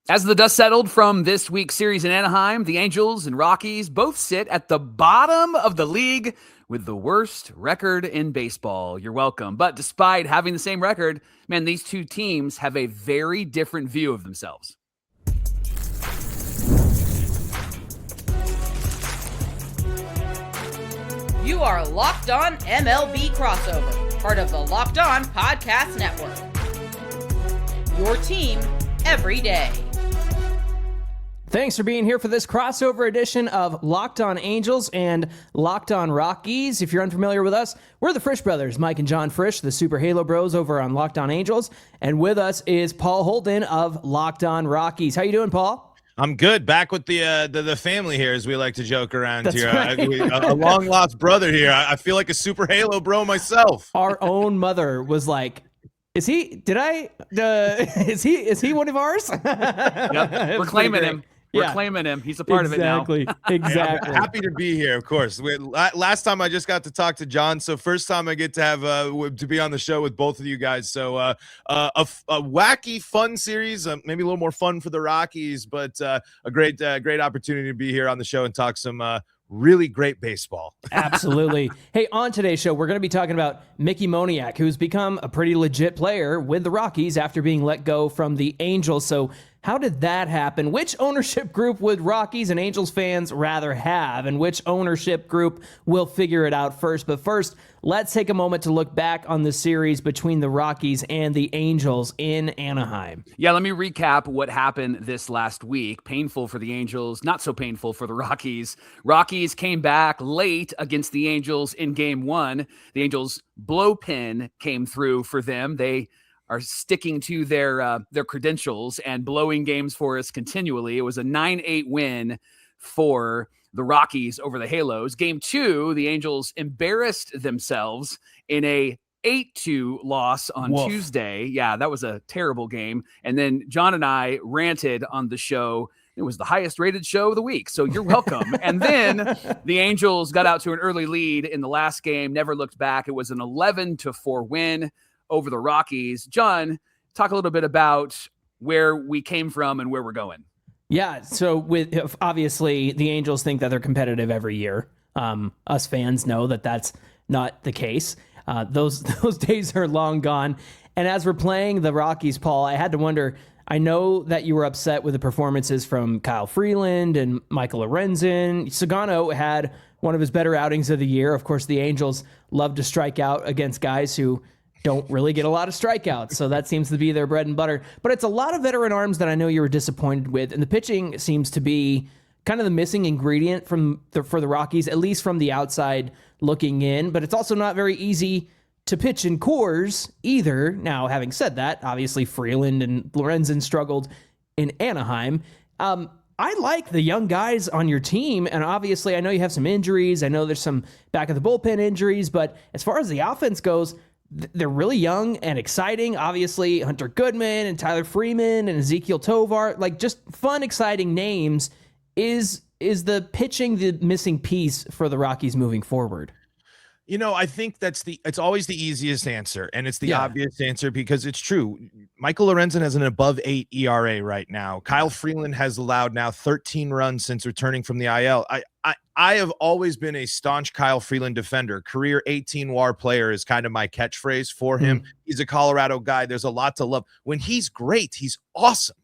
As the dust settled from this week's series in Anaheim, the Angels and Rockies both sit at the bottom of the league with the worst record in baseball. You're welcome. But despite having the same record, man, these two teams have a very different view of themselves. You are Locked On MLB Crossover, part of the Locked On Podcast Network. Your team every day. Thanks for being here for this crossover edition of Locked On Angels and Locked On Rockies. If you're unfamiliar with us, we're the Frisch brothers, Mike and John Frisch, the Super Halo Bros over on Locked On Angels. And with us is Paul Holden of Locked On Rockies. How you doing, Paul? I'm good. Back with the family here, as we like to joke around. That's here. Right. A long lost brother here. I feel like a Super Halo bro myself. Our own mother was like, is he one of ours? Yep. We're claiming him. We're claiming him. He's a part of it now. Exactly. I'm happy to be here, of course. Last time I just got to talk to John, so first time I get to have to be on the show with both of you guys. So a wacky, fun series, maybe a little more fun for the Rockies, but a great opportunity to be here on the show and talk some really great baseball. Absolutely. Hey, on today's show, we're going to be talking about Mickey Moniak, who's become a pretty legit player with the Rockies after being let go from the Angels. So how did that happen? Which ownership group would Rockies and Angels fans rather have? And which ownership group will figure it out first? But first, let's take a moment to look back on the series between the Rockies and the Angels in Anaheim. Yeah, let me recap what happened this last week. Painful for the Angels, not so painful for the Rockies. Rockies came back late against the Angels in Game 1. The Angels' blow pin came through for them. They are sticking to their credentials and blowing games for us continually. It was a 9-8 win for the Rockies over the Halos. Game 2, the Angels embarrassed themselves in a 8-2 loss on Tuesday. Yeah, that was a terrible game. And then John and I ranted on the show. It was the highest rated show of the week, so you're welcome. And then the Angels got out to an early lead in the last game, never looked back. It was an 11-4 win over the Rockies. John, talk a little bit about where we came from and where we're going. Yeah, so with obviously the Angels think that they're competitive every year. Us fans know that that's not the case. Those days are long gone. And as we're playing the Rockies, Paul, I had to wonder, I know that you were upset with the performances from Kyle Freeland and Michael Lorenzen. Sagano had one of his better outings of the year. Of course, the Angels love to strike out against guys who don't really get a lot of strikeouts, so that seems to be their bread and butter. But it's a lot of veteran arms that I know you were disappointed with, and the pitching seems to be kind of the missing ingredient for the Rockies, at least from the outside looking in. But it's also not very easy to pitch in Coors either. Now, having said that, obviously Freeland and Lorenzen struggled in Anaheim. I like the young guys on your team, and obviously I know you have some injuries. I know there's some back of the bullpen injuries, but as far as the offense goes, they're really young and exciting. Obviously, Hunter Goodman and Tyler Freeman and Ezekiel Tovar, like just fun, exciting names. Is the pitching the missing piece for the Rockies moving forward? You know, I think it's always the easiest answer, and it's the obvious answer because it's true. Michael Lorenzen has an above 8 ERA right now. Kyle Freeland has allowed now 13 runs since returning from the IL. I have always been a staunch Kyle Freeland defender. Career 18 WAR player is kind of my catchphrase for him. He's a Colorado guy. There's a lot to love. When he's great, he's awesome.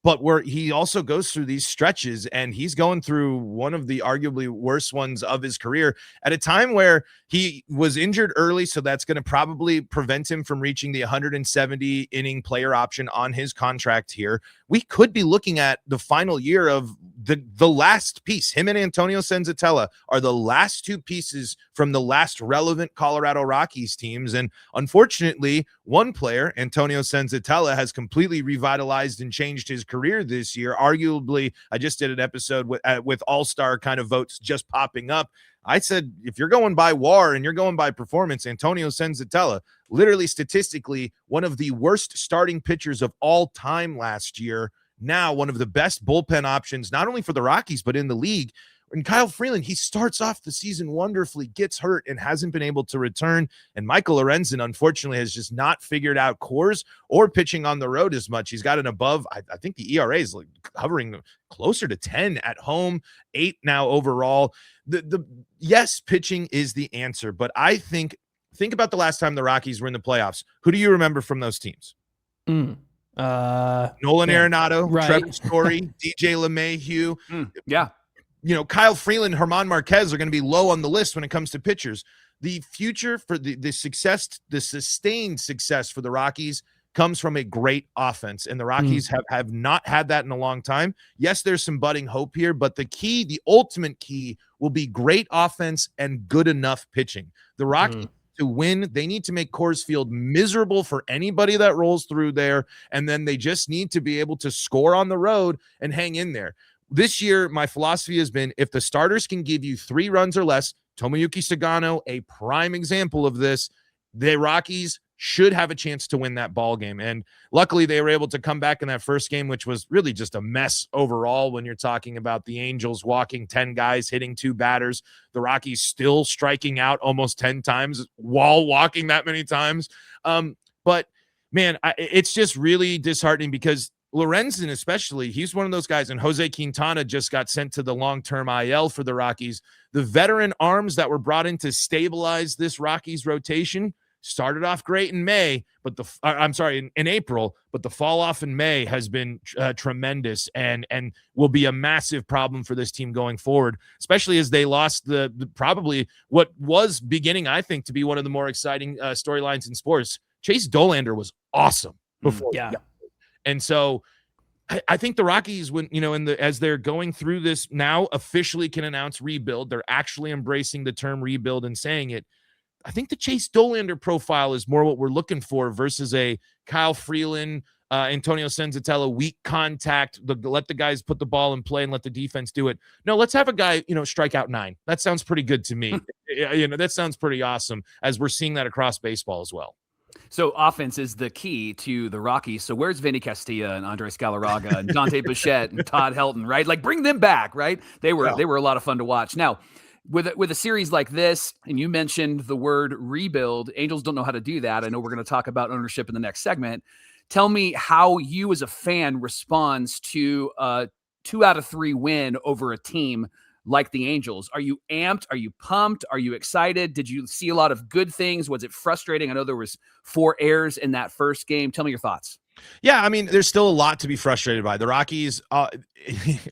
But he also goes through these stretches, and he's going through one of the arguably worst ones of his career at a time where he was injured early. So that's going to probably prevent him from reaching the 170 inning player option on his contract here. We could be looking at the final year of the last piece. Him and Antonio Senzatella are the last two pieces from the last relevant Colorado Rockies teams. And unfortunately, one player, Antonio Senzatella, has completely revitalized and changed his career this year. Arguably, I just did an episode with all-star kind of votes just popping up. I said, if you're going by WAR and you're going by performance, Antonio Senzatella, literally statistically, one of the worst starting pitchers of all time last year. Now, one of the best bullpen options, not only for the Rockies, but in the league. And Kyle Freeland, he starts off the season wonderfully, gets hurt, and hasn't been able to return. And Michael Lorenzen, unfortunately, has just not figured out cores or pitching on the road as much. He's got an above, I think the ERA is like hovering closer to 10 at home, 8 now overall. Yes, pitching is the answer, but I think about the last time the Rockies were in the playoffs. Who do you remember from those teams? Nolan Arenado, right. Trevor Story, DJ LeMahieu. Yeah. Kyle Freeland, German Marquez are going to be low on the list when it comes to pitchers. The future for the sustained success for the Rockies comes from a great offense, and the Rockies have not had that in a long time. Yes, there's some budding hope here, but the ultimate key will be great offense and good enough pitching. The Rockies to win, they need to make Coors Field miserable for anybody that rolls through there, and then they just need to be able to score on the road and hang in there. This year, my philosophy has been if the starters can give you 3 runs or less, Tomoyuki Sagano, a prime example of this, the Rockies should have a chance to win that ball game. And luckily, they were able to come back in that first game, which was really just a mess overall when you're talking about the Angels walking 10 guys, hitting 2 batters, the Rockies still striking out almost 10 times while walking that many times. But, man, it's just really disheartening because Lorenzen especially, he's one of those guys, and Jose Quintana just got sent to the long-term IL for the Rockies. The veteran arms that were brought in to stabilize this Rockies rotation started off great in in April, but the fall off in May has been tremendous and will be a massive problem for this team going forward, especially as they lost the probably what was beginning, I think, to be one of the more exciting storylines in sports. Chase Dolander was awesome before. Yeah. And so I think the Rockies, when as they're going through this now, officially can announce rebuild. They're actually embracing the term rebuild and saying it. I think the Chase Dolander profile is more what we're looking for versus a Kyle Freeland, Antonio Senzatella, weak contact, let the guys put the ball in play and let the defense do it. No, let's have a guy, strike out 9. That sounds pretty good to me. That sounds pretty awesome as we're seeing that across baseball as well. So offense is the key to the Rockies. So where's Vinny Castilla and Andres Galarraga and Dante Bichette and Todd Helton, right? Like bring them back, right? They were a lot of fun to watch. Now, with a series like this, and you mentioned the word rebuild, Angels don't know how to do that. I know we're going to talk about ownership in the next segment. Tell me how you as a fan responds to a 2 out of 3 win over a team like the Angels. Are you amped? Are you pumped? Are you excited? Did you see a lot of good things? Was it frustrating? I know there was 4 errors in that first game. Tell me your thoughts. Yeah, I mean, there's still a lot to be frustrated by. The Rockies,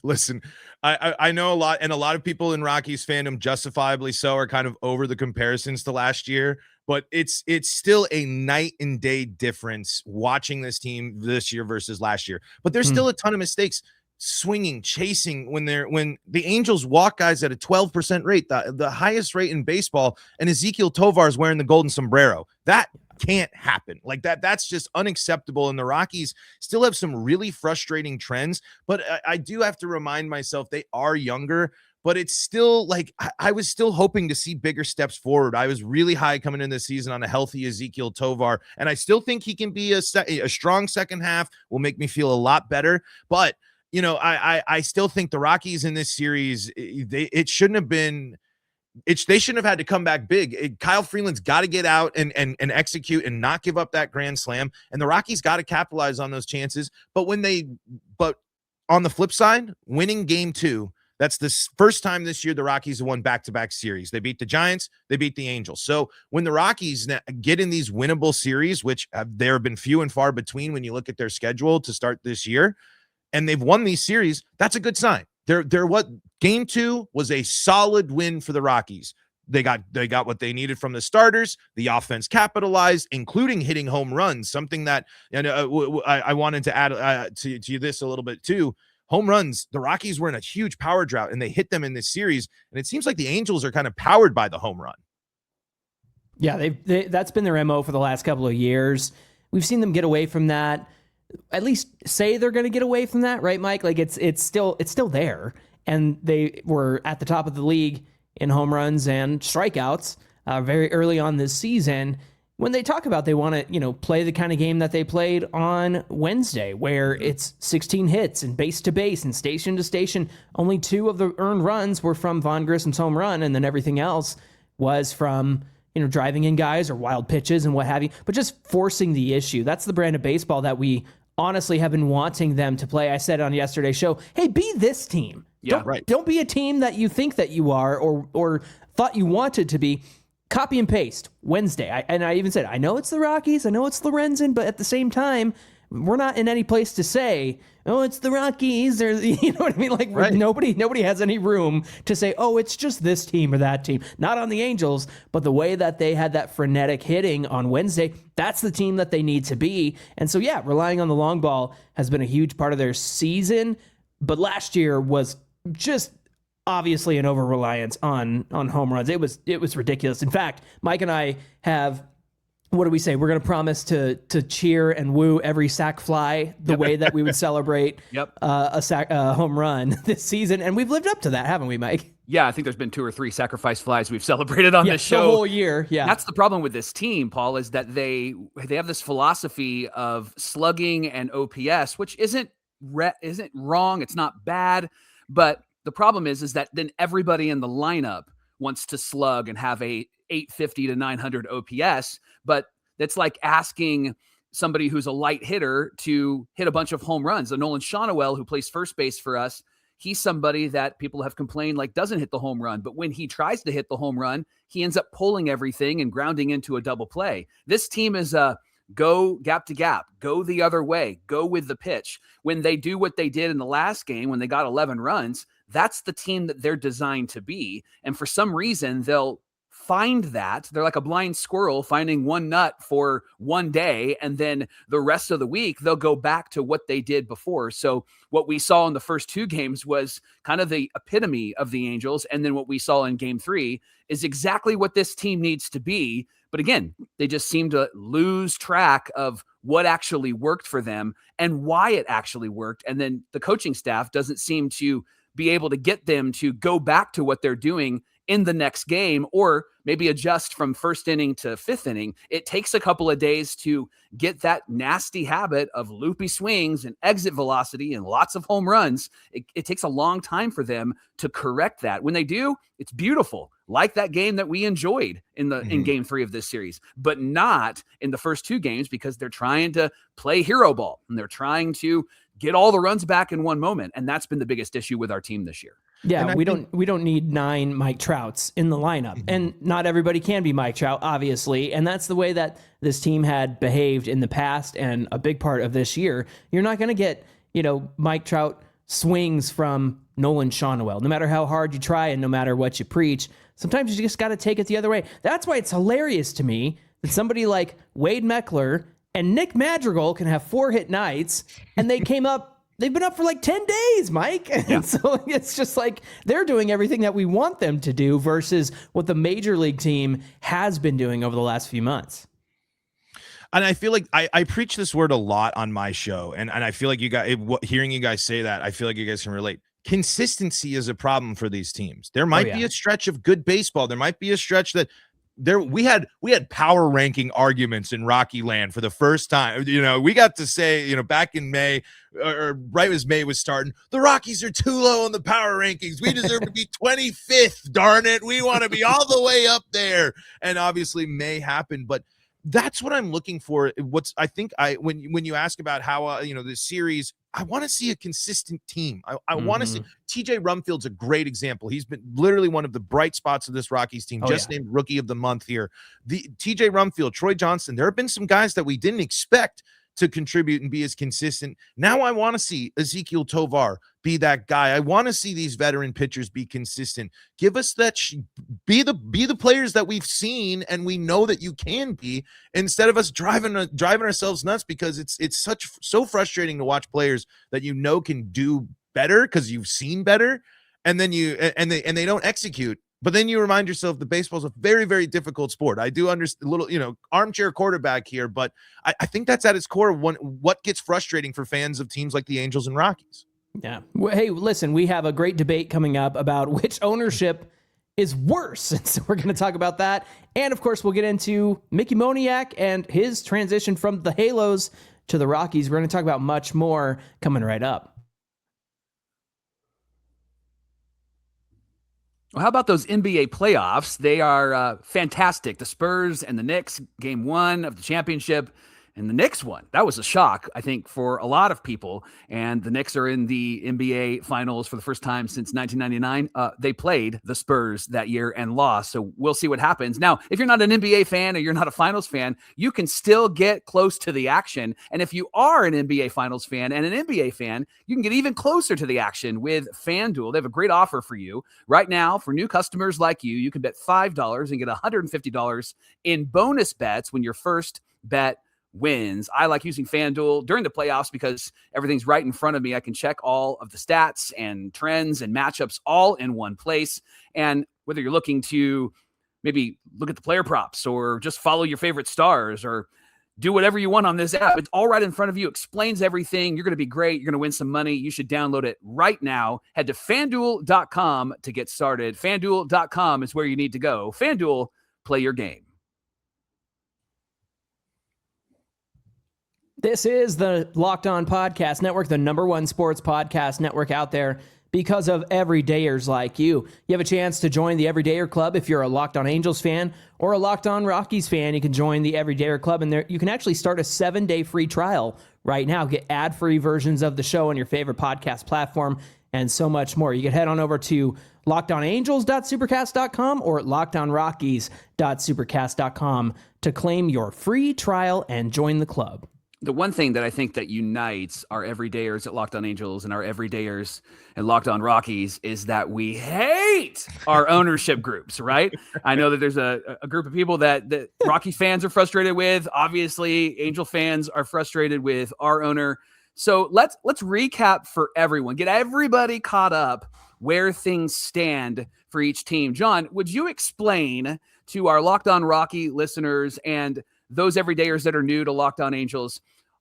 listen, I know a lot, and a lot of people in Rockies fandom, justifiably so, are kind of over the comparisons to last year, but it's still a night and day difference watching this team this year versus last year. But there's still a ton of mistakes. Swinging, chasing when the Angels walk guys at a 12% rate, the highest rate in baseball, and Ezequiel Tovar is wearing the golden sombrero. That can't happen. Like that's just unacceptable. And the Rockies still have some really frustrating trends, but I do have to remind myself they are younger, but it's still like I was still hoping to see bigger steps forward. I was really high coming in this season on a healthy Ezequiel Tovar, and I still think he can be a strong second half, will make me feel a lot better. But I still think the Rockies in this series, they shouldn't have had to come back big. Kyle Freeland's got to get out and execute and not give up that grand slam. And the Rockies got to capitalize on those chances. But on the flip side, winning game 2, that's the first time this year the Rockies have won back-to-back series. They beat the Giants, they beat the Angels. So when the Rockies get in these winnable series, which there have been few and far between when you look at their schedule to start this year, and they've won these series, that's a good sign. Game 2 was a solid win for the Rockies. They got what they needed from the starters. The offense capitalized, including hitting home runs, something that I wanted to add to this a little bit too. Home runs, the Rockies were in a huge power drought, and they hit them in this series, and it seems like the Angels are kind of powered by the home run. Yeah, that's been their MO for the last couple of years. We've seen them get away from that. At least say they're going to get away from that, right, Mike? Like it's still there, and they were at the top of the league in home runs and strikeouts very early on this season. when they talk about they want to, play the kind of game that they played on Wednesday, where it's 16 hits and base to base and station to station, only 2 of the earned runs were from Von Grissom's home run, and then everything else was from, driving in guys or wild pitches and what have you, but just forcing the issue. That's the brand of baseball that we honestly have been wanting them to play. I said on yesterday's show, hey, be this team. Yeah, Don't be a team that you think that you are or thought you wanted to be. Copy and paste Wednesday. I even said, I know it's the Rockies, I know it's Lorenzen, but at the same time, we're not in any place to say, oh, it's the Rockies, or you know what I mean? Like nobody has any room to say, oh, it's just this team or that team. Not on the Angels, but the way that they had that frenetic hitting on Wednesday, that's the team that they need to be. And so yeah, relying on the long ball has been a huge part of their season, but last year was just obviously an over-reliance on home runs. It was ridiculous. In fact, Mike and I have, what do we say? We're going to promise to cheer and woo every sac fly the way that we would celebrate a home run this season. And we've lived up to that, haven't we, Mike? Yeah, I think there's been 2 or 3 sacrifice flies we've celebrated on this show the whole year. Yeah, that's the problem with this team, Paul, is that they have this philosophy of slugging and OPS, which isn't wrong. It's not bad, but the problem is that then everybody in the lineup wants to slug and have a 850 to 900 OPS, but that's like asking somebody who's a light hitter to hit a bunch of home runs. Nolan Shonowell, who plays first base for us, he's somebody that people have complained doesn't hit the home run, but when he tries to hit the home run, he ends up pulling everything and grounding into a double play. This team is go gap to gap, go the other way, go with the pitch. When they do what they did in the last game, when they got 11 runs, that's the team that they're designed to be. And for some reason, they'll find that. They're like a blind squirrel finding one nut for one day, and then the rest of the week, they'll go back to what they did before. So what we saw in the first 2 games was kind of the epitome of the Angels, and then what we saw in Game 3 is exactly what this team needs to be. But again, they just seem to lose track of what actually worked for them and why it actually worked. And then the coaching staff doesn't seem to be able to get them to go back to what they're doing in the next game, or maybe adjust from first inning to 5th inning. It takes a couple of days to get that nasty habit of loopy swings and exit velocity and lots of home runs. It takes a long time for them to correct that. When they do, it's beautiful, like that game that we enjoyed in Game 3 of this series, but not in the first 2 games, because they're trying to play hero ball and they're trying to get all the runs back in one moment. And that's been the biggest issue with our team this year. Yeah, we don't need 9 Mike Trouts in the lineup. And not everybody can be Mike Trout, obviously. And that's the way that this team had behaved in the past and a big part of this year. You're not going to get, Mike Trout swings from Nolan Shonowell, no matter how hard you try and no matter what you preach. Sometimes you just got to take it the other way. That's why it's hilarious to me that somebody like Wade Meckler and Nick Madrigal can have 4-hit nights, and they've been up for 10 days, Mike. And so it's just like they're doing everything that we want them to do versus what the major league team has been doing over the last few months. And I feel like I preach this word a lot on my show. And I feel like hearing you guys say that, I feel like you guys can relate. Consistency is a problem for these teams. There might be a stretch of good baseball. There might be a stretch that we had power ranking arguments in Rocky Land for the first time. We got to say, back in May, or right as May was starting, the Rockies are too low on the power rankings. We deserve to be 25th. Darn it. We want to be all the way up there. And obviously May happened, but that's what I'm looking for. When you ask about how, the series, I want to see a consistent team. I want to see TJ Rumfield's a great example. He's been literally one of the bright spots of this Rockies team, named Rookie of the Month here. The TJ Rumfield, Troy Johnston, there have been some guys that we didn't expect to contribute and be as consistent. Now I want to see Ezekiel Tovar be that guy. I want to see these veteran pitchers be consistent. Give us that, be the players that we've seen and we know that you can be, instead of us driving ourselves nuts, because it's so frustrating to watch players that can do better because you've seen better, and then they don't execute. But then you remind yourself that baseball is a very, very difficult sport. I do understand a little, armchair quarterback here, but I think that's at its core of what gets frustrating for fans of teams like the Angels and Rockies. Yeah. Well, hey, listen, we have a great debate coming up about which ownership is worse. And so we're going to talk about that. And of course, we'll get into Mickey Moniak and his transition from the Halos to the Rockies. We're going to talk about much more coming right up. Well, how about those NBA playoffs? They are fantastic. The Spurs and the Knicks, game 1 of the championship, and the Knicks won. That was a shock, I think, for a lot of people. And the Knicks are in the NBA Finals for the first time since 1999. They played the Spurs that year and lost, so we'll see what happens. Now, if you're not an NBA fan or you're not a Finals fan, you can still get close to the action. And if you are an NBA Finals fan and an NBA fan, you can get even closer to the action with FanDuel. They have a great offer for you. Right now, for new customers like you, you can bet $5 and get $150 in bonus bets when your first bet wins. I like using FanDuel during the playoffs because everything's right in front of me. I can check all of the stats and trends and matchups all in one place. And whether you're looking to maybe look at the player props or just follow your favorite stars or do whatever you want on this app, it's all right in front of you, explains everything. You're going to be great. You're going to win some money. You should download it right now. Head to FanDuel.com to get started. FanDuel.com is where you need to go. FanDuel, play your game. This is the Locked On Podcast Network, the #1 sports podcast network out there because of everydayers like you. You have a chance to join the Everydayer Club if you're a Locked On Angels fan or a Locked On Rockies fan. You can join the Everydayer Club, and there you can actually start a 7-day free trial right now. Get ad-free versions of the show on your favorite podcast platform and so much more. You can head on over to LockedOnAngels.supercast.com or LockedOnRockies.supercast.com to claim your free trial and join the club. The one thing that I think that unites our everydayers at Locked On Angels and our everydayers at Locked On Rockies is that we hate our ownership groups, right? I know that there's a group of people that Rockies fans are frustrated with. Obviously, Angel fans are frustrated with our owner. So let's recap for everyone, get everybody caught up where things stand for each team. John, would you explain to our Locked On Rocky listeners and those everydayers that are new to Locked On Angels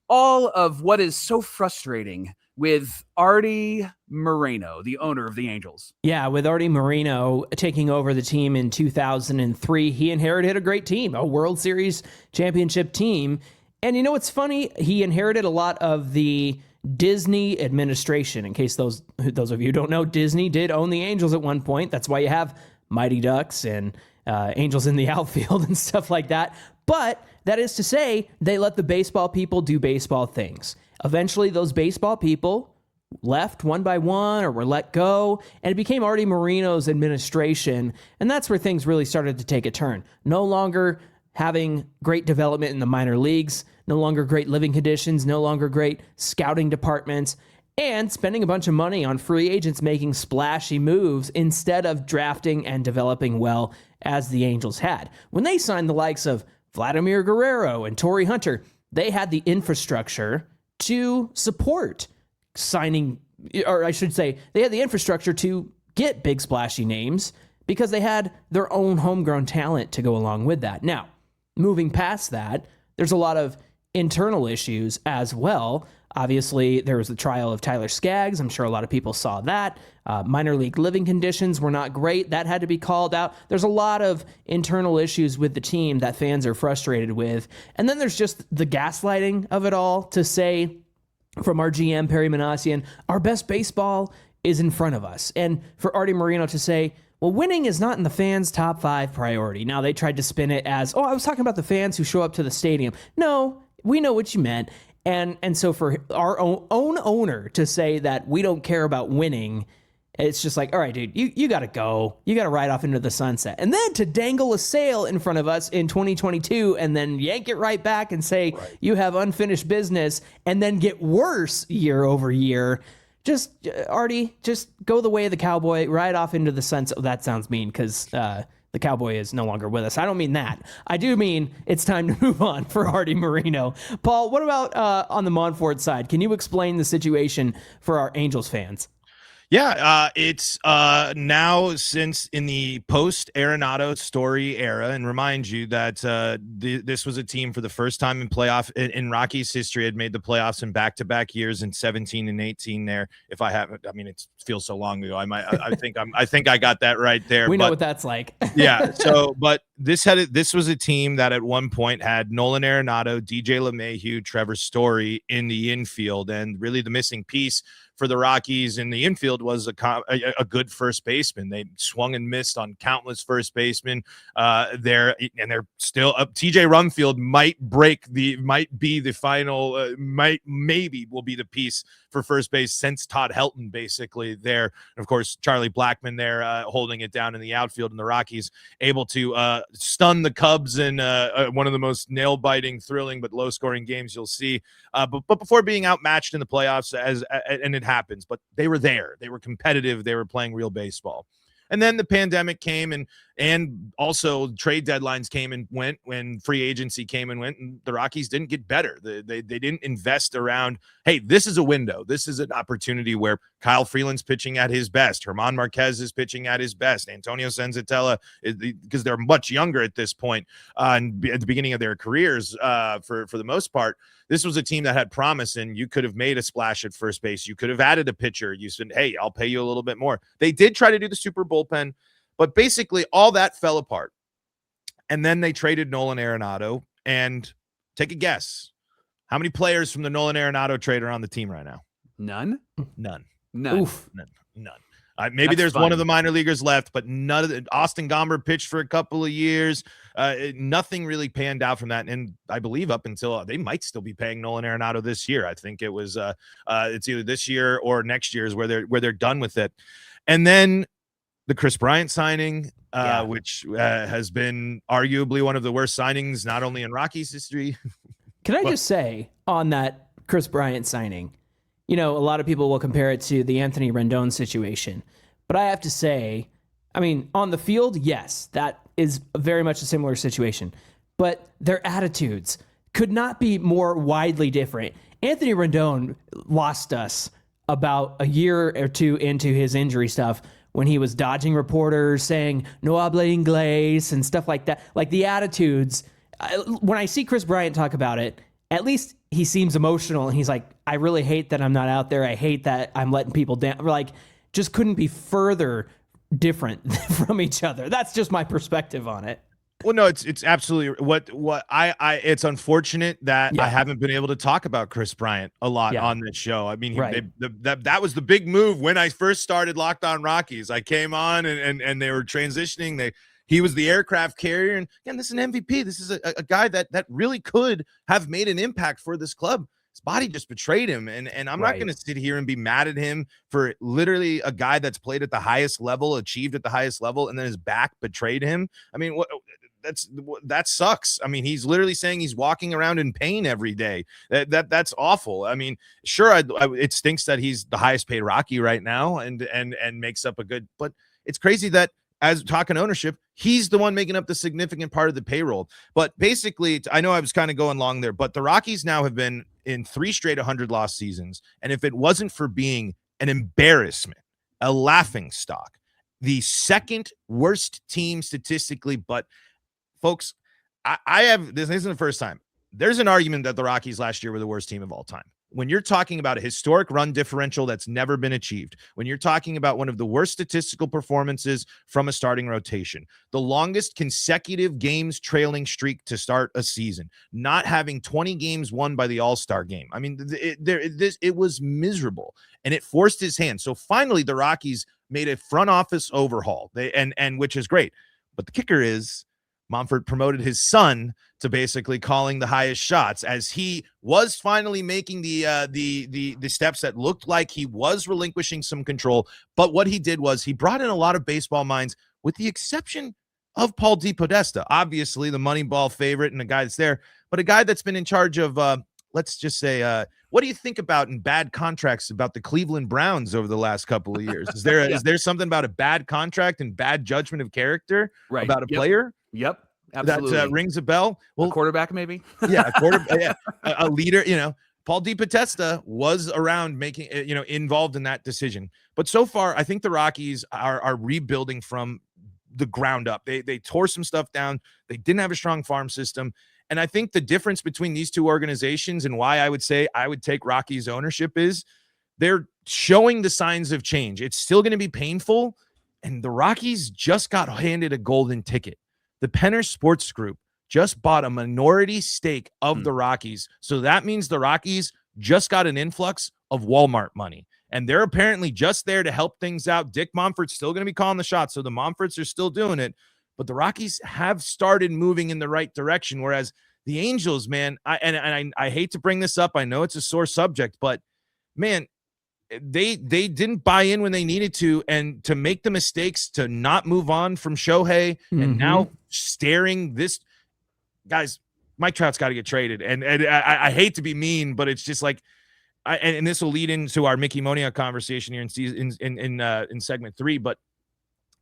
all of what is so frustrating with Artie Moreno, the owner of the Angels? Yeah, with Artie Moreno taking over the team in 2003, he inherited a great team, a World Series championship team. And you know what's funny? He inherited a lot of the Disney administration. In case those of you who don't know, Disney did own the Angels at one point. That's why you have Mighty Ducks and Angels in the outfield and stuff like that. But that is to say, they let the baseball people do baseball things. Eventually, those baseball people left one by one or were let go, and it became Artie Moreno's administration, and that's where things really started to take a turn. No longer having great development in the minor leagues, no longer great living conditions, no longer great scouting departments, and spending a bunch of money on free agents making splashy moves instead of drafting and developing well as the Angels had. When they signed the likes of Vladimir Guerrero and Torrey Hunter, they had the infrastructure to support signing, or I should say, they had the infrastructure to get big splashy names because they had their own homegrown talent to go along with that. Now, moving past that, there's a lot of internal issues as well. Obviously, there was the trial of Tyler Skaggs. I'm sure a lot of people saw that. Minor league living conditions were not great. That had to be called out. There's a lot of internal issues with the team that fans are frustrated with. And then there's just the gaslighting of it all to say, from our GM, Perry Manassian, our best baseball is in front of us. And for Artie Moreno to say, well, winning is not in the fans' top 5 priority. Now, they tried to spin it as, I was talking about the fans who show up to the stadium. No, we know what you meant. And so for our own owner to say that we don't care about winning, it's just like, all right, dude, you got to go. You got to ride off into the sunset. And then to dangle a sale in front of us in 2022 and then yank it right back and say you have unfinished business and then get worse year over year. Just, Artie, just go the way of the cowboy, ride off into the sunset. That sounds mean because the cowboy is no longer with us. I don't mean that. I do mean it's time to move on for Artie Moreno. Paul, what about on the Monfort side? Can you explain the situation for our Angels fans? Yeah, it's now since in the post-Arenado story era, and remind you that this was a team for the first time in Rockies history had made the playoffs in back-to-back years in 17 and 18 there. If I haven't, I mean, it feels so long ago. I think I got that right there. We know what that's like. Yeah. So, but this was a team that at one point had Nolan Arenado, DJ LeMahieu, Trevor Story in the infield, and really the missing piece for the Rockies in the infield was a good first baseman. They swung and missed on countless first basemen. They're still up. TJ Rumfield might be the final, maybe will be the piece for first base since Todd Helton basically there. And of course, Charlie Blackmon there holding it down in the outfield, and the Rockies able to stun the Cubs in one of the most nail-biting, thrilling, but low-scoring games you'll see. But before being outmatched in the playoffs, and it happens, but they were there. They were competitive. They were playing real baseball. And then the pandemic came, and also trade deadlines came and went when free agency came and went, and the Rockies didn't get better. They didn't invest around, hey, this is a window. This is an opportunity where Kyle Freeland's pitching at his best. German Marquez is pitching at his best. Antonio Senzatella, because they're much younger at this point and at the beginning of their careers for the most part. This was a team that had promise, and you could have made a splash at first base. You could have added a pitcher. You said, hey, I'll pay you a little bit more. They did try to do the super bullpen, but basically all that fell apart. And then they traded Nolan Arenado. And take a guess. How many players from the Nolan Arenado trade are on the team right now? None. Oof. None. Maybe That's there's fun. one of the minor leaguers left, but none of the Austin Gomber pitched for a couple of years. Nothing really panned out from that. And I believe up until they might still be paying Nolan Arenado this year. I think it was it's either this year or next year is where they're done with it. And then the Chris Bryant signing, which has been arguably one of the worst signings, not only in Rockies history. Can I just say on that Chris Bryant signing, a lot of people will compare it to the Anthony Rendon situation, but I have to say, I mean, on the field, yes, that is very much a similar situation, but their attitudes could not be more widely different. Anthony Rendon lost us about a year or two into his injury stuff when he was dodging reporters, saying no habla inglés and stuff like that. Like the attitudes, when I see Chris Bryant talk about it, at least he seems emotional, and he's like, I really hate that I'm not out there. I hate that I'm letting people down. Like, just couldn't be further different from each other. That's just my perspective on it. Well, no, it's absolutely what it's unfortunate that I haven't been able to talk about Chris Bryant a lot on this show. I mean, that was the big move when I first started Locked On Rockies. I came on and they were transitioning. He was the aircraft carrier, and again, this is an MVP. This is a guy that really could have made an impact for this club. His body just betrayed him, and I'm not going to sit here and be mad at him for literally a guy that's played at the highest level, achieved at the highest level, and then his back betrayed him. I mean, that sucks. I mean, he's literally saying he's walking around in pain every day. That's awful. I mean, sure, it stinks that he's the highest paid Rocky right now, and makes up a good. But it's crazy that, as talking ownership, he's the one making up the significant part of the payroll. But basically, I know I was kind of going long there, but the Rockies now have been in 3 straight 100-loss seasons. And if it wasn't for being an embarrassment, a laughing stock, the second worst team statistically, but folks, I have, this isn't the first time. There's an argument that the Rockies last year were the worst team of all time. When you're talking about a historic run differential that's never been achieved, when you're talking about one of the worst statistical performances from a starting rotation, the longest consecutive games trailing streak to start a season, not having 20 games won by the All-Star game. I mean, it was miserable, and it forced his hand. So finally, the Rockies made a front office overhaul, and which is great. But the kicker is, Monfort promoted his son to basically calling the highest shots, as he was finally making the steps that looked like he was relinquishing some control. But what he did was he brought in a lot of baseball minds, with the exception of Paul DePodesta, obviously the Moneyball favorite and a guy that's there, but a guy that's been in charge of, let's just say, what do you think about in bad contracts about the Cleveland Browns over the last couple of years? Is there is there something about a bad contract and bad judgment of character about a player? Yep. Absolutely. That rings a bell. Well, a quarterback, maybe. A leader, Paul DePodesta was around making, involved in that decision. But so far, I think the Rockies are rebuilding from the ground up. They tore some stuff down. They didn't have a strong farm system. And I think the difference between these two organizations and why I would say I would take Rockies ownership is they're showing the signs of change. It's still going to be painful. And the Rockies just got handed a golden ticket. The Penner Sports Group just bought a minority stake of the Rockies. So that means the Rockies just got an influx of Walmart money. And they're apparently just there to help things out. Dick Monfort's still going to be calling the shots. So the Monforts are still doing it. But the Rockies have started moving in the right direction. Whereas the Angels, man, I hate to bring this up. I know it's a sore subject, but man, they didn't buy in when they needed to, and to make the mistakes to not move on from Shohei and now staring this guys, Mike Trout's got to get traded. And I hate to be mean, but it's just like, and this will lead into our Mickey Moniak conversation here in segment 3. But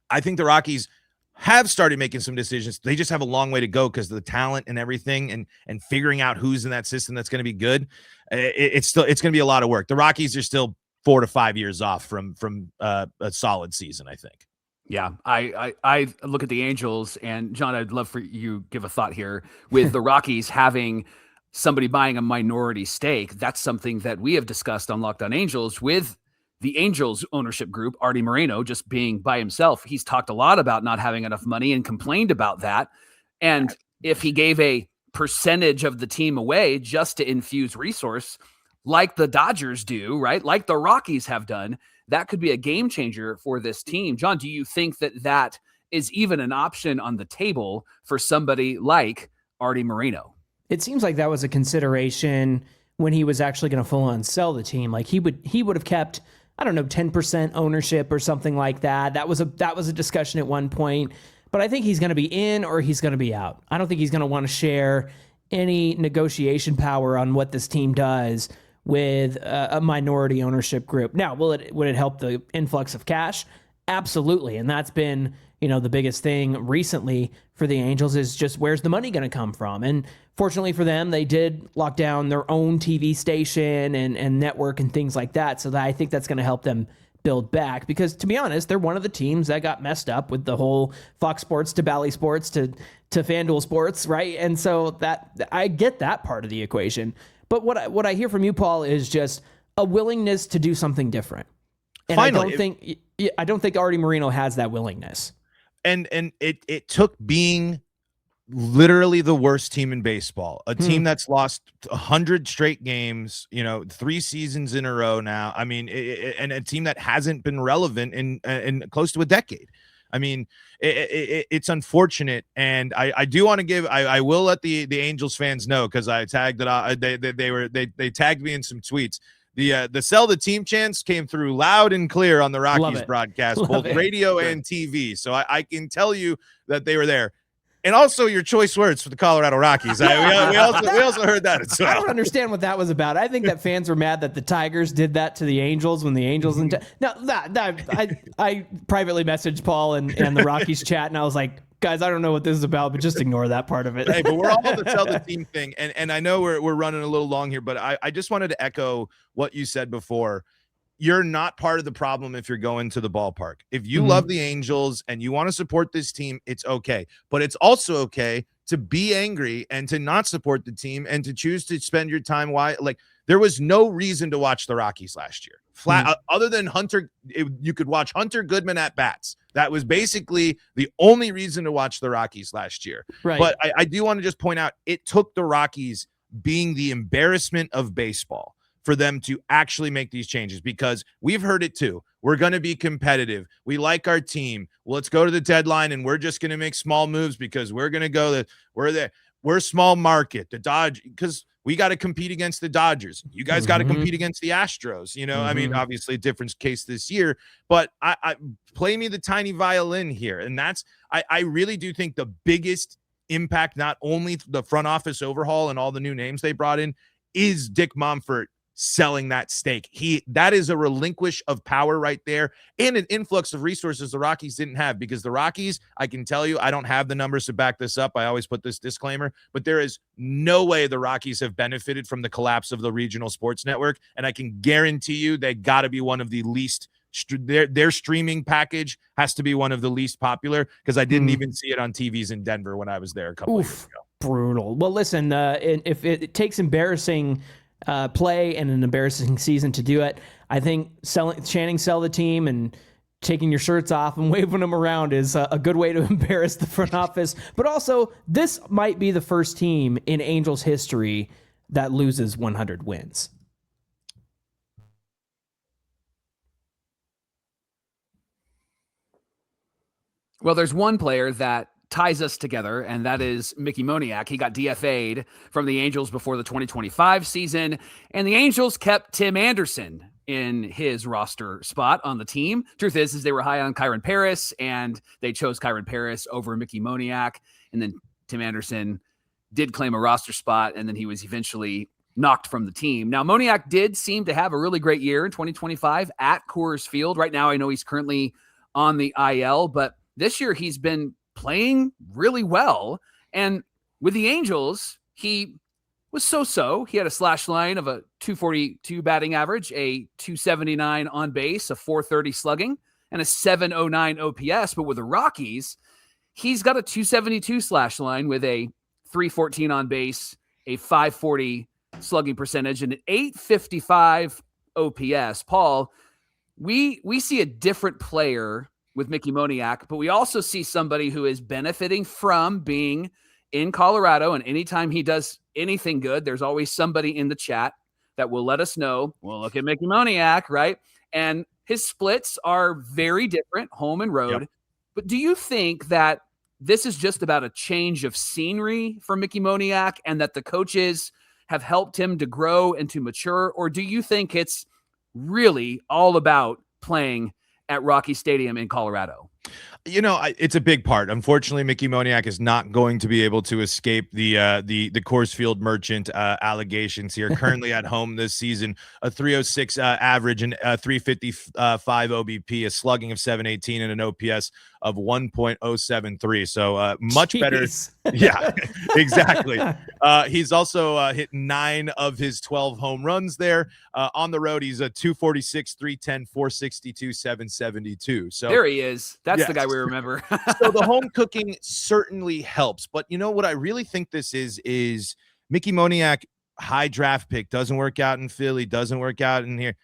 I think the Rockies have started making some decisions. They just have a long way to go because of the talent and everything, and figuring out who's in that system that's going to be good. It's going to be a lot of work. The Rockies are still 4 to 5 years off from a solid season, I think. Yeah, I look at the Angels, and John, I'd love for you to give a thought here with the Rockies having somebody buying a minority stake. That's something that we have discussed on Locked On Angels with the Angels ownership group, Artie Moreno just being by himself. He's talked a lot about not having enough money and complained about that. And if he gave a percentage of the team away just to infuse resource, like the Dodgers do, right? Like the Rockies have done, that could be a game changer for this team. John, do you think that is even an option on the table for somebody like Artie Moreno? It seems like that was a consideration when he was actually going to full on sell the team. Like he would have kept, 10% ownership or something like that. That was a discussion at one point, but I think he's going to be in or he's going to be out. I don't think he's going to want to share any negotiation power on what this team does with a minority ownership group. Now, would it help the influx of cash? Absolutely. And that's been, the biggest thing recently for the Angels is just where's the money going to come from? And fortunately for them, they did lock down their own TV station and network and things like that. So I think that's going to help them build back, because to be honest, they're one of the teams that got messed up with the whole Fox Sports to Bally Sports to FanDuel Sports, right? And so that I get that part of the equation. But what I hear from you, Paul, is just a willingness to do something different. And finally, I don't think Artie Moreno has that willingness. And it took being literally the worst team in baseball, a team that's lost 100 straight games, 3 seasons in a row now. I mean, and a team that hasn't been relevant in close to a decade. I mean, it's unfortunate, and I do want to give. I will let the Angels fans know, because I tagged it. They tagged me in some tweets. The sell the team chants came through loud and clear on the Rockies broadcast, both radio and TV. So I can tell you that they were there. And also your choice words for the Colorado Rockies. We also heard that as well. I don't understand what that was about. I think that fans were mad that the Tigers did that to the Angels when the Angels I privately messaged Paul and the Rockies chat, and I was like, guys, I don't know what this is about, but just ignore that part of it. Hey, but we're all on the sell the team thing, and I know we're running a little long here, but I just wanted to echo what you said before. You're not part of the problem if you're going to the ballpark. If you love the Angels and you want to support this team, it's okay. But it's also okay to be angry and to not support the team and to choose to spend your time. Why? Like, there was no reason to watch the Rockies last year. Other than Hunter, you could watch Hunter Goodman at bats. That was basically the only reason to watch the Rockies last year. Right. But I do want to just point out, it took the Rockies being the embarrassment of baseball for them to actually make these changes, because we've heard it too. We're going to be competitive. We like our team. Well, let's go to the deadline and we're just going to make small moves because we're going to go we're small market, the Dodgers, because we got to compete against the Dodgers. You guys got to compete against the Astros. I mean, obviously a different case this year, but I play me the tiny violin here. And I really do think the biggest impact, not only the front office overhaul and all the new names they brought in, is Dick Monfort selling that stake. That is a relinquish of power right there, and an influx of resources the Rockies didn't have, because the Rockies, I can tell you, I don't have the numbers to back this up. I always put this disclaimer, but there is no way the Rockies have benefited from the collapse of the regional sports network. And I can guarantee you they got to be one of the least, their streaming package has to be one of the least popular, because I didn't even see it on TVs in Denver when I was there a couple of years ago. Brutal. Well, listen, if it takes embarrassing play and an embarrassing season to do it, I think chanting "sell the team" and taking your shirts off and waving them around is a good way to embarrass the front office. But also, this might be the first team in Angels history that loses 100 wins. Well, there's one player that ties us together, and that is Mickey Moniak. He got DFA'd from the Angels before the 2025 season, and the Angels kept Tim Anderson in his roster spot on the team. Truth is they were high on Kyron Paris, and they chose Kyron Paris over Mickey Moniak, and then Tim Anderson did claim a roster spot, and then he was eventually knocked from the team. Now, Moniak did seem to have a really great year in 2025 at Coors Field. Right now, I know he's currently on the IL, but this year he's been playing really well. And with the Angels, he was so-so. He had a slash line of a 242 batting average, a 279 on base, a 430 slugging, and a 709 OPS. But with the Rockies, he's got a 272 slash line with a 314 on base, a 540 slugging percentage, and an 855 OPS. Paul, we see a different player with Mickey Moniak, but we also see somebody who is benefiting from being in Colorado. And anytime he does anything good, there's always somebody in the chat that will let us know, well, look at Mickey Moniak, right? And his splits are very different, home and road. Yep. But do you think that this is just about a change of scenery for Mickey Moniak, and that the coaches have helped him to grow and to mature? Or do you think it's really all about playing at Rocky Stadium in Colorado? You know, it's a big part. Unfortunately, Mickey Moniak is not going to be able to escape the Coors Field merchant allegations here. Currently at home this season, a 306 average and a 355 OBP, a slugging of 718, and an OPS of 1.073. So much better. Yeah, exactly. He's also hit 9 of his 12 home runs there. On the road, he's a 246, 310, 462, 772. So there he is. That's the guy we remember. So the home cooking certainly helps. But you know what I really think this is Mickey Moniak, high draft pick, doesn't work out in Philly, doesn't work out in here.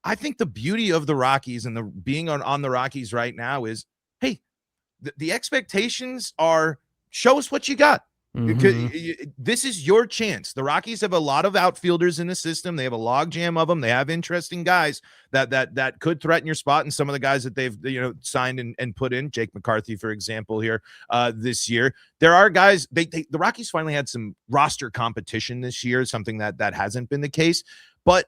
I think the beauty of the Rockies and the being on the Rockies right now is, hey, the expectations are, show us what you got. This is your chance. The Rockies have a lot of outfielders in the system. They have a logjam of them. They have interesting guys that could threaten your spot, and some of the guys that they've signed and put in, Jake McCarthy, for example, here this year. There are guys. The Rockies finally had some roster competition this year, something that hasn't been the case. But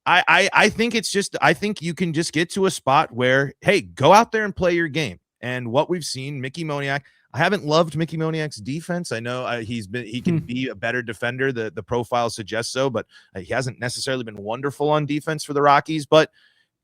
I think I think you can just get to a spot where, hey, go out there and play your game. And what we've seen, Mickey Moniak, I haven't loved Mickey Moniak's defense. I know he can be a better defender. The profile suggests so, but he hasn't necessarily been wonderful on defense for the Rockies. But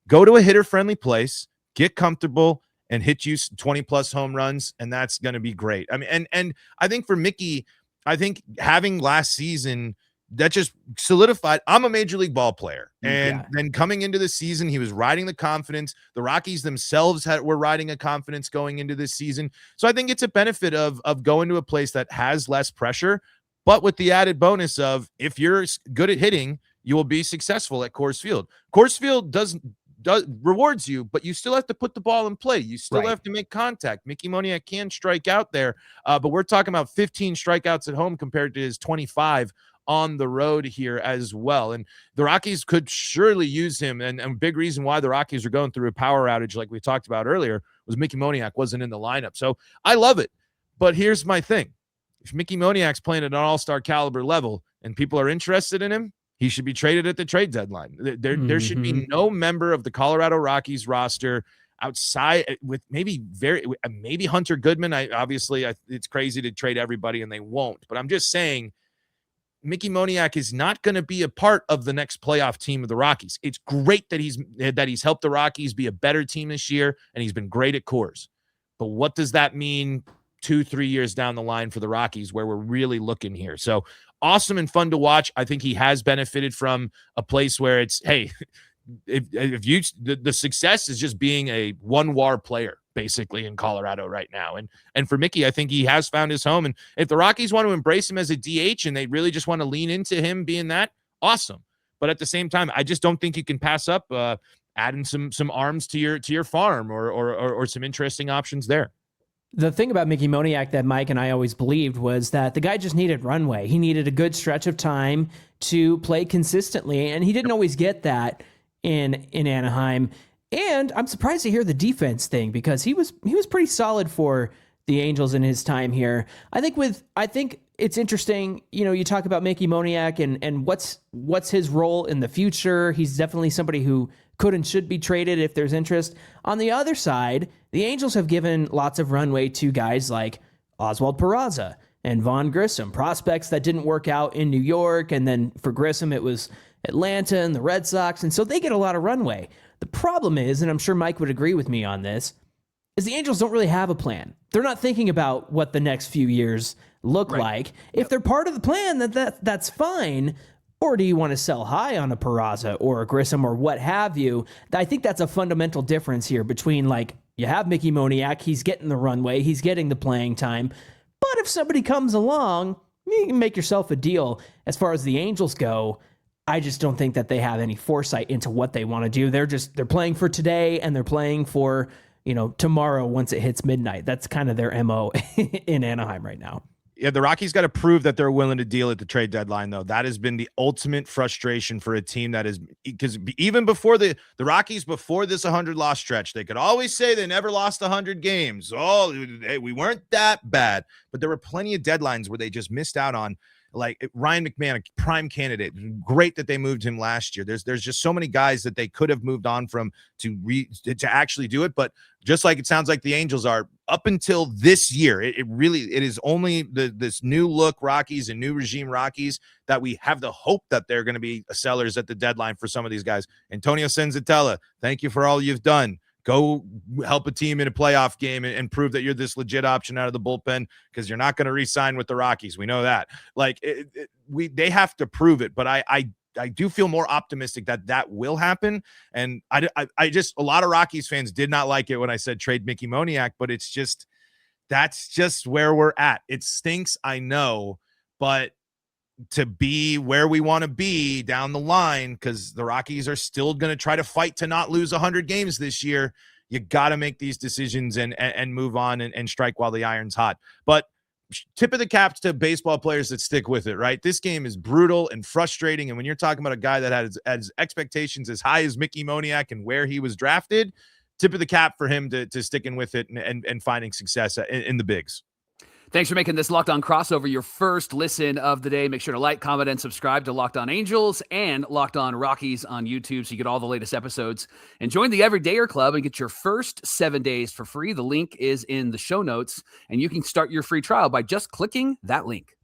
go to a hitter-friendly place, get comfortable, and hit you 20-plus home runs, and that's going to be great. I mean, and I think for Mickey, I think having last season, that just solidified, I'm a major league ball player. And then coming into the season, he was riding the confidence. The Rockies themselves were riding a confidence going into this season. So I think it's a benefit of going to a place that has less pressure, but with the added bonus of, if you're good at hitting, you will be successful at Coors Field. Coors Field does rewards you, but you still have to put the ball in play. You still have to make contact. Mickey Moniak can strike out there, but we're talking about 15 strikeouts at home compared to his 25 on the road here as well. And the Rockies could surely use him. And a big reason why the Rockies are going through a power outage, like we talked about earlier, was Mickey Moniak wasn't in the lineup. So I love it. But here's my thing. If Mickey Moniak's playing at an all-star caliber level and people are interested in him, he should be traded at the trade deadline. There should be no member of the Colorado Rockies roster outside, with maybe Hunter Goodman. It's crazy to trade everybody, and they won't. But I'm just saying, Mickey Moniak is not going to be a part of the next playoff team of the Rockies. It's great that he's helped the Rockies be a better team this year, and he's been great at Coors. But what does that mean 2-3 years down the line for the Rockies, where we're really looking here? So awesome and fun to watch. I think he has benefited from a place where it's, hey, if you the success is just being a one WAR player basically in Colorado right now. And for Mickey, I think he has found his home. And if the Rockies want to embrace him as a DH and they really just want to lean into him being that, awesome. But at the same time, I just don't think you can pass up adding some arms to your farm or some interesting options there. The thing about Mickey Moniak that Mike and I always believed was that the guy just needed runway. He needed a good stretch of time to play consistently, and he didn't always get that in Anaheim. And I'm surprised to hear the defense thing, because he was pretty solid for the Angels in his time here. I think it's interesting, you talk about Mickey Moniak and what's his role in the future. He's definitely somebody who could and should be traded if there's interest. On the other side, the Angels have given lots of runway to guys like Oswald Peraza and Vaughn Grissom, prospects that didn't work out in New York, and then for Grissom it was Atlanta and the Red Sox, and so they get a lot of runway. The problem is, and I'm sure Mike would agree with me on this, is the Angels don't really have a plan. They're not thinking about what the next few years look like. If they're part of the plan, that's fine. Or do you want to sell high on a Peraza or a Grissom or what have you? I think that's a fundamental difference here between, like, you have Mickey Moniak, he's getting the runway, he's getting the playing time. But if somebody comes along, you can make yourself a deal. As far as the Angels go, I just don't think that they have any foresight into what they want to do. They're playing for today, and they're playing for, tomorrow once it hits midnight. That's kind of their MO in Anaheim right now. Yeah, the Rockies got to prove that they're willing to deal at the trade deadline, though. That has been the ultimate frustration for a team that is, because even before the Rockies, before this 100-loss stretch, they could always say they never lost 100 games. Oh, hey, we weren't that bad. But there were plenty of deadlines where they just missed out on, like Ryan McMahon, a prime candidate. Great that they moved him last year. There's just so many guys that they could have moved on from to actually do it. But just like it sounds like the Angels are, up until this year, it is only this new look Rockies and new regime Rockies that we have the hope that they're going to be sellers at the deadline for some of these guys. Antonio Senzatella, thank you for all you've done. Go help a team in a playoff game and prove that you're this legit option out of the bullpen, because you're not going to re-sign with the Rockies. We know that. Like they have to prove it, but I do feel more optimistic that will happen. And I just, a lot of Rockies fans did not like it when I said trade Mickey Moniak, but that's just where we're at. It stinks, I know, but to be where we want to be down the line, because the Rockies are still going to try to fight to not lose 100 games this year, you got to make these decisions and move on and strike while the iron's hot. But tip of the caps to baseball players that stick with it, right? This game is brutal and frustrating, and when you're talking about a guy that had expectations as high as Mickey Moniak and where he was drafted, tip of the cap for him to sticking with it and finding success in the bigs. Thanks for making this Locked On crossover your first listen of the day. Make sure to like, comment, and subscribe to Locked On Angels and Locked On Rockies on YouTube so you get all the latest episodes. And join the Everydayer Club and get your first 7 days for free. The link is in the show notes, and you can start your free trial by just clicking that link.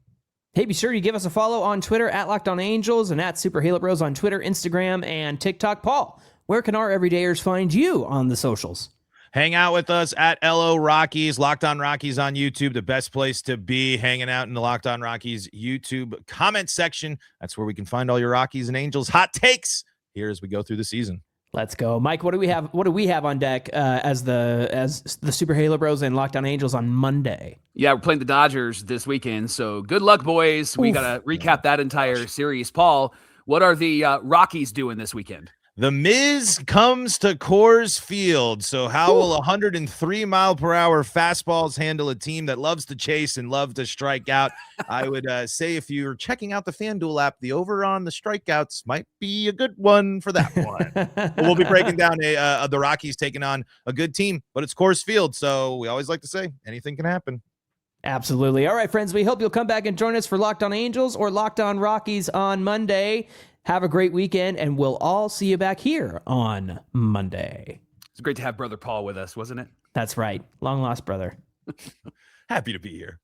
Hey, be sure you give us a follow on Twitter at Locked On Angels and at Super Halo Bros on Twitter, Instagram, and TikTok. Paul, where can our Everydayers find you on the socials? Hang out with us at LO Rockies, Locked On Rockies on YouTube, the best place to be, hanging out in the Locked On Rockies YouTube comment section. That's where we can find all your Rockies and Angels hot takes here as we go through the season. Let's go. Mike, what do we have? What do we have on deck as the Super Halo Bros and Locked On Angels on Monday? Yeah, we're playing the Dodgers this weekend, so good luck, boys. We got to recap that entire series. Paul, what are the Rockies doing this weekend? The Miz comes to Coors Field. So how will 103-mile-per-hour fastballs handle a team that loves to chase and love to strike out? I would say if you're checking out the FanDuel app, the over on the strikeouts might be a good one for that one. We'll be breaking down the Rockies taking on a good team, but it's Coors Field. So we always like to say anything can happen. Absolutely. All right, friends, we hope you'll come back and join us for Locked On Angels or Locked On Rockies on Monday. Have a great weekend, and we'll all see you back here on Monday. It's great to have Brother Paul with us, wasn't it? That's right. Long lost brother. Happy to be here.